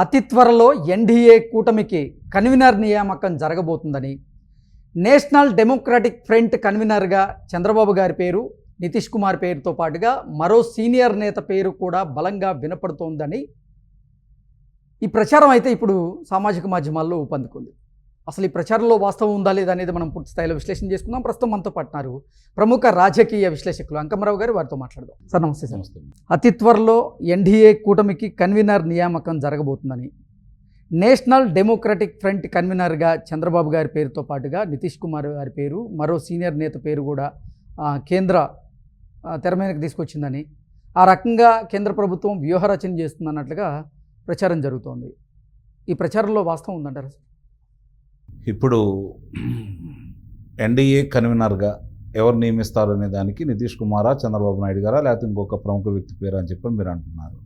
అతి త్వరలో ఎన్డీఏ కూటమికి కన్వీనర్ నియామకం జరగబోతుందని, నేషనల్ డెమోక్రటిక్ ఫ్రంట్ కన్వీనర్గా చంద్రబాబు గారి పేరు, నితీష్ కుమార్ పేరుతో పాటుగా మరో సీనియర్ నేత పేరు కూడా బలంగా వినపడుతోందని ఈ ప్రచారం అయితే ఇప్పుడు సామాజిక మాధ్యమాల్లో ఊపందుకుంది. అసలు ఈ ప్రచారంలో వాస్తవం ఉందా లేదా అనేది మనం పూర్తి స్థాయిలో విశ్లేషణ చేసుకుందాం. ప్రస్తుతం మనతో పాటున్నారు ప్రముఖ రాజకీయ విశ్లేషకులు అంకమ్మరావు గారు. వారితో మాట్లాడదాం. సార్ నమస్తే. నమస్తే. అతి త్వరలో ఎన్డీఏ కూటమికి కన్వీనర్ నియామకం జరగబోతుందని, నేషనల్ డెమోక్రటిక్ ఫ్రంట్ కన్వీనర్గా చంద్రబాబు గారి పేరుతో పాటుగా నితీష్ కుమార్ గారి పేరు, మరో సీనియర్ నేత పేరు కూడా కేంద్ర తెర మీదకి తీసుకొచ్చిందని, ఆ రకంగా కేంద్ర ప్రభుత్వం వ్యూహరచన చేస్తుందన్నట్లుగా ప్రచారం జరుగుతోంది. ఈ ప్రచారంలో వాస్తవం ఉందంటారు? ఇప్పుడు ఎన్డీఏ కన్వీనర్గా ఎవరు నియమిస్తారు అనే దానికి నితీష్ కుమారా, చంద్రబాబు నాయుడు గారా, లేకపోతే ఇంకొక ప్రముఖ వ్యక్తి పేరు అని చెప్పి మీరు అంటున్నారు.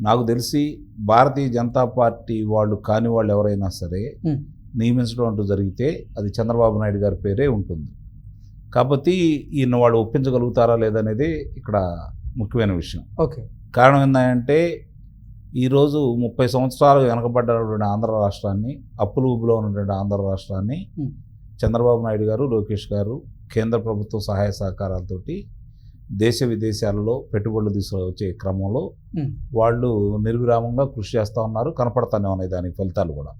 నాకు తెలిసి భారతీయ జనతా పార్టీ వాళ్ళు కాని వాళ్ళు ఎవరైనా సరే నియమించడం అంటూ జరిగితే అది చంద్రబాబు నాయుడు గారి పేరే ఉంటుంది. కాబట్టి ఈయన వాళ్ళు ఒప్పించగలుగుతారా లేదనేది ఇక్కడ ముఖ్యమైన విషయం. ఓకే. కారణం ఏంటంటే ఈరోజు 30 సంవత్సరాలు వెనకబడ్డటువంటి ఆంధ్ర రాష్ట్రాన్ని, అప్పులు ఊబిలో ఉన్నటువంటి ఆంధ్ర రాష్ట్రాన్ని చంద్రబాబు నాయుడు గారు, లోకేష్ గారు కేంద్ర ప్రభుత్వ సహాయ సహకారాలతోటి దేశ విదేశాలలో పెట్టుబడులు తీసుకొచ్చే క్రమంలో వాళ్ళు నిర్విరామంగా కృషి చేస్తూ ఉన్నారు. కనపడతానే ఉన్నాయి దానికి ఫలితాలు కూడా.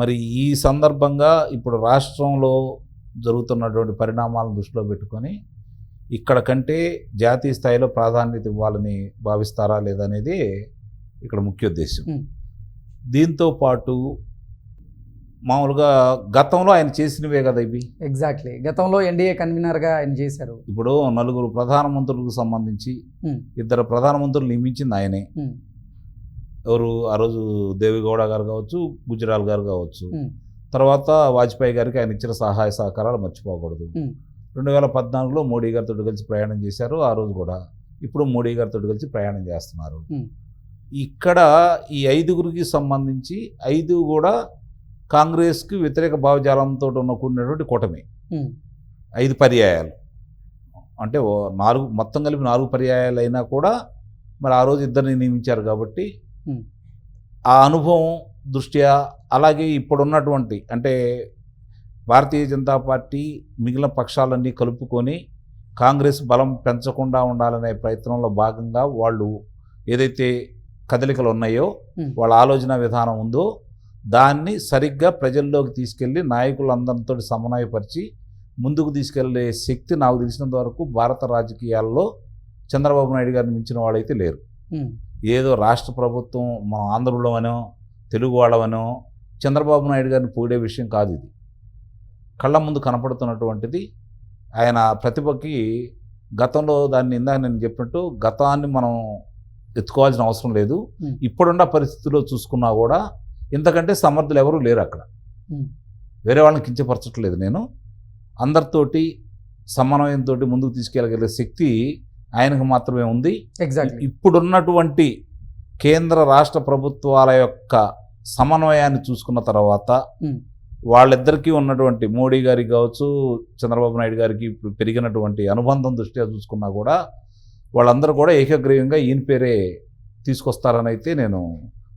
మరి ఈ సందర్భంగా ఇప్పుడు రాష్ట్రంలో జరుగుతున్నటువంటి పరిణామాలను దృష్టిలో పెట్టుకొని ఇక్కడ కంటే జాతీయ స్థాయిలో ప్రాధాన్యత ఇవ్వాలని భావిస్తారా లేదనేది ఇక్కడ ముఖ్య ఉద్దేశం. దీంతో పాటు మామూలుగా గతంలో ఆయన చేసినవే కదా ఇవి. ఎగ్జాక్ట్లీ, గతంలో ఎన్డీఏ కన్వీనర్గా ఆయన చేశారు. ఇప్పుడు 4 ప్రధానమంత్రులకు సంబంధించి 2 ప్రధానమంత్రులు నియమించింది ఆయనే. ఎవరు? ఆ రోజు దేవిగౌడ గారు కావచ్చు, గుజరాల్ గారు కావచ్చు. తర్వాత వాజ్పేయి గారికి ఆయన ఇచ్చిన సహాయ సహకారాలు మర్చిపోకూడదు. 2014లో మోడీ గారితో కలిసి ప్రయాణం చేశారు. ఆ రోజు కూడా ఇప్పుడు మోడీ గారితో కలిసి ప్రయాణం చేస్తున్నారు. ఇక్కడ ఈ 5గురికి సంబంధించి 5 కూడా కాంగ్రెస్కి వ్యతిరేక భావజాలంతో కూడినటువంటి కూటమి. 5 పర్యాయాలు అంటే 4 మొత్తం కలిపి 4 పర్యాయాలు అయినా కూడా మరి ఆ రోజు 2ని నియమించారు. కాబట్టి ఆ అనుభవం దృష్ట్యా, అలాగే ఇప్పుడున్నటువంటి అంటే భారతీయ జనతా పార్టీ మిగిలిన పక్షాలన్నీ కలుపుకొని కాంగ్రెస్ బలం పెంచకుండా ఉండాలనే ప్రయత్నంలో భాగంగా వాళ్ళు ఏదైతే కదలికలు ఉన్నాయో, వాళ్ళ ఆలోచన విధానం ఉందో దాన్ని సరిగ్గా ప్రజల్లోకి తీసుకెళ్ళి నాయకులందరితో సమన్వయపరిచి ముందుకు తీసుకెళ్లే శక్తి నాకు తెలిసినంత వరకు భారత రాజకీయాల్లో చంద్రబాబు నాయుడు గారిని మించిన వాడైతే లేరు. ఏదో రాష్ట్ర ప్రభుత్వం మన ఆంధ్రులమనో తెలుగు వాళ్ళమనో చంద్రబాబు నాయుడు గారిని పొగిడే విషయం కాదు. ఇది కళ్ళ ముందు కనపడుతున్నటువంటిది. ఆయన ప్రతిభకి గతంలో దాన్ని ఇందాక నేను చెప్పినట్టు గతాన్ని మనం ఎత్తుకోవాల్సిన అవసరం లేదు. ఇప్పుడున్న పరిస్థితుల్లో చూసుకున్నా కూడా ఇంతకంటే సమర్థులు ఎవరూ లేరు అక్కడ. వేరే వాళ్ళని కించపరచట్లేదు నేను. అందరితోటి సమన్వయంతో ముందుకు తీసుకెళ్ళగలిగే శక్తి ఆయనకు మాత్రమే ఉంది. ఇప్పుడున్నటువంటి కేంద్ర రాష్ట్ర ప్రభుత్వాల యొక్క సమన్వయాన్ని చూసుకున్న తర్వాత వాళ్ళిద్దరికీ ఉన్నటువంటి మోడీ గారికి కావచ్చు, చంద్రబాబు నాయుడు గారికి ఇప్పుడు పెరిగినటువంటి అనుబంధం దృష్ట్యా చూసుకున్నా కూడా వాళ్ళందరూ కూడా ఏకగ్రీవంగా ఈయన పేరే తీసుకొస్తారని అయితే నేను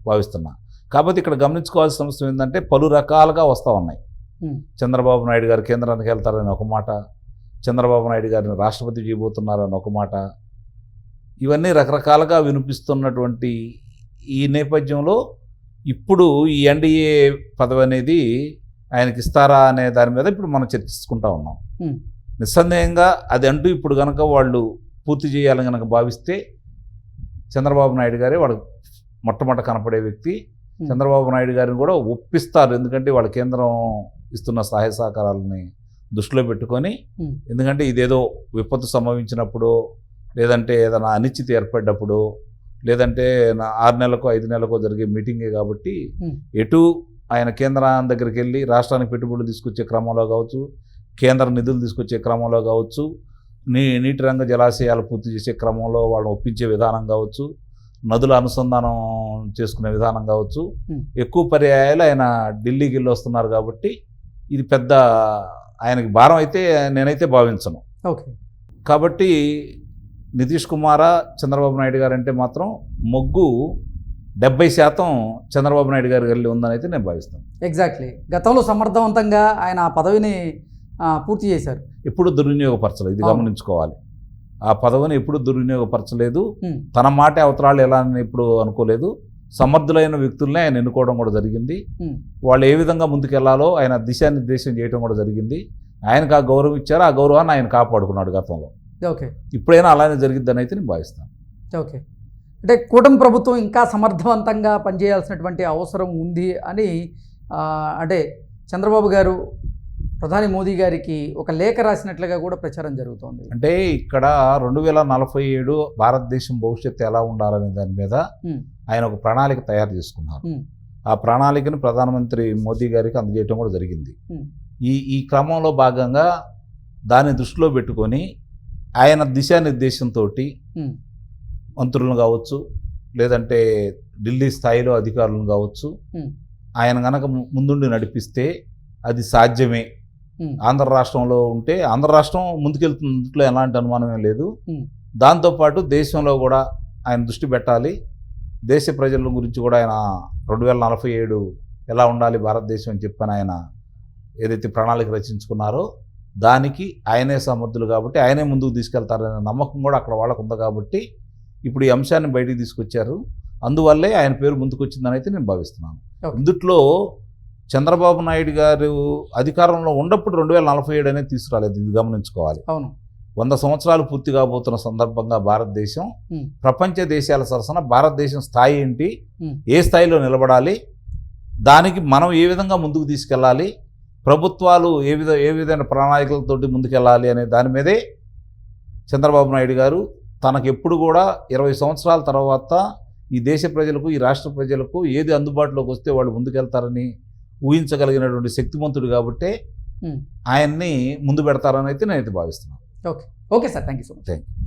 భావిస్తున్నా. కాబట్టి ఇక్కడ గమనించుకోవాల్సిన అంశం ఏంటంటే పలు రకాలుగా వస్తూ ఉన్నాయి. చంద్రబాబు నాయుడు గారు కేంద్రానికి వెళ్తారని ఒక మాట, చంద్రబాబు నాయుడు గారిని రాష్ట్రపతి చేయబోతున్నారని ఒక మాట, ఇవన్నీ రకరకాలుగా వినిపిస్తున్నటువంటి ఈ నేపథ్యంలో ఇప్పుడు ఈ ఎన్డీఏ పదవి అనేది ఆయనకి ఇస్తారా అనే దాని మీద ఇప్పుడు మనం చర్చించుకుంటా ఉన్నాం. నిస్సందేహంగా అది అంటూ ఇప్పుడు కనుక వాళ్ళు పూర్తి చేయాలని కనుక భావిస్తే చంద్రబాబు నాయుడు గారే వాడు మొట్టమొదట కనపడే వ్యక్తి. చంద్రబాబు నాయుడు గారిని కూడా ఒప్పిస్తారు. ఎందుకంటే వాళ్ళ కేంద్రం ఇస్తున్న సహాయ సహకారాలని దృష్టిలో పెట్టుకొని, ఎందుకంటే ఇదేదో విపత్తు సంభవించినప్పుడు, లేదంటే ఏదైనా అనిశ్చితి ఏర్పడ్డప్పుడు, లేదంటే 6 నెలలకో 5 నెలలకో జరిగే మీటింగే కాబట్టి ఎటు ఆయన కేంద్రం దగ్గరికి వెళ్ళి రాష్ట్రానికి పెట్టుబడులు తీసుకొచ్చే క్రమంలో కావచ్చు, కేంద్ర నిధులు తీసుకొచ్చే క్రమంలో కావచ్చు, నీటి రంగ జలాశయాలు పూర్తి చేసే క్రమంలో వాళ్ళని ఒప్పించే విధానం కావచ్చు, నదుల అనుసంధానం చేసుకునే విధానం కావచ్చు, ఎక్కువ పర్యాయాలు ఆయన ఢిల్లీకి వెళ్ళి వస్తున్నారు. కాబట్టి ఇది పెద్ద ఆయనకి భారం అయితే నేనైతే భావించను. ఓకే. కాబట్టి నితీష్ కుమారా, చంద్రబాబు నాయుడు గారు అంటే మాత్రం మొగ్గు 70% చంద్రబాబు నాయుడు గారి వెళ్ళి ఉందని అయితే నేను భావిస్తాను. ఎగ్జాక్ట్లీ. గతంలో సమర్థవంతంగా ఆయన ఆ పదవిని పూర్తి చేశారు. ఎప్పుడు దుర్వినియోగపరచలేదు, ఇది అవును. గమనించుకోవాలి. ఆ పదవిని ఎప్పుడు దుర్వినియోగపరచలేదు. ఉమ్, తన మాటే అవతరాలు ఎలా అని ఎప్పుడు అనుకోలేదు. సమర్థులైన వ్యక్తుల్ని ఆయన ఎన్నుకోవడం కూడా జరిగింది. ఉమ్, వాళ్ళు ఏ విధంగా ముందుకెళ్లాలో ఆయన దిశానిర్దేశం చేయడం కూడా జరిగింది. ఆయనకు ఆ గౌరవం ఇచ్చారు, ఆ గౌరవాన్ని ఆయన కాపాడుకున్నాడు గతంలో. ఓకే ఇప్పుడైనా అలానే జరిగిద్దని అయితే నేను భావిస్తాను. ఓకే. అంటే కూటమి ప్రభుత్వం ఇంకా సమర్థవంతంగా పనిచేయాల్సినటువంటి అవసరం ఉంది అని అంటే చంద్రబాబు గారు ప్రధాని మోదీ గారికి ఒక లేఖ రాసినట్లుగా కూడా ప్రచారం జరుగుతోంది. అంటే ఇక్కడ 2047 భారతదేశం భవిష్యత్తు ఎలా ఉండాలనే దాని మీద ఉమ్, ఆయన ఒక ప్రణాళిక తయారు చేసుకున్నారు. ఉమ్, ఆ ప్రణాళికను ప్రధానమంత్రి మోదీ గారికి అందజేయడం కూడా జరిగింది. ఉమ్, ఈ క్రమంలో భాగంగా దాన్ని దృష్టిలో పెట్టుకొని ఆయన దిశానిర్దేశంతో ఉమ్, మంత్రులను కావచ్చు, లేదంటే ఢిల్లీ స్థాయిలో అధికారులను కావచ్చు, ఉమ్, ఆయన గనక ముందుండి నడిపిస్తే అది సాధ్యమే. ఉమ్, ఆంధ్ర రాష్ట్రంలో ఉంటే ఆంధ్ర రాష్ట్రం ముందుకెళ్తున్నట్లో ఎలాంటి అనుమానమే లేదు. ఉమ్, దాంతోపాటు దేశంలో కూడా ఆయన దృష్టి పెట్టాలి. దేశ ప్రజల గురించి కూడా ఆయన 2047 ఎలా ఉండాలి భారతదేశం అని చెప్పని ఆయన ఏదైతే ప్రణాళిక రచించుకున్నారో దానికి ఆయనే సమర్థులు కాబట్టి ఆయనే ముందుకు తీసుకెళ్తారనే నమ్మకం కూడా అక్కడ వాళ్ళకు ఉంది కాబట్టి ఇప్పుడు ఈ అంశాన్ని బయటికి తీసుకొచ్చారు. అందువల్లే ఆయన పేరు ముందుకు వచ్చిందని అయితే నేను భావిస్తున్నాను. ఓకే. ఇందుట్లో చంద్రబాబు నాయుడు గారు అధికారంలో ఉన్నప్పుడు 2047 అనేది తీసుకురాలేదు, ఇది గమనించుకోవాలి. అవును. 100 సంవత్సరాలు పూర్తి కాబోతున్న సందర్భంగా భారతదేశం ఉమ్, ప్రపంచ దేశాల సరసన భారతదేశం స్థాయి ఏంటి, ఉమ్, ఏ స్థాయిలో నిలబడాలి, దానికి మనం ఏ విధంగా ముందుకు తీసుకెళ్ళాలి, ప్రభుత్వాలు ఏ విధమైన ప్రణాళికలతోటి ముందుకెళ్ళాలి అనే దాని మీదే చంద్రబాబు నాయుడు గారు తనకు ఎప్పుడు కూడా 20 సంవత్సరాల తర్వాత ఈ దేశ ప్రజలకు, ఈ రాష్ట్ర ప్రజలకు ఏది అందుబాటులోకి వస్తే వాళ్ళు ముందుకెళ్తారని ఊహించగలిగినటువంటి శక్తిమంతుడు కాబట్టే ఉమ్. ఆయన్ని ముందు పెడతారని అయితే నేనైతే భావిస్తున్నాను. Okay okay sir, thank you so much. Thank you.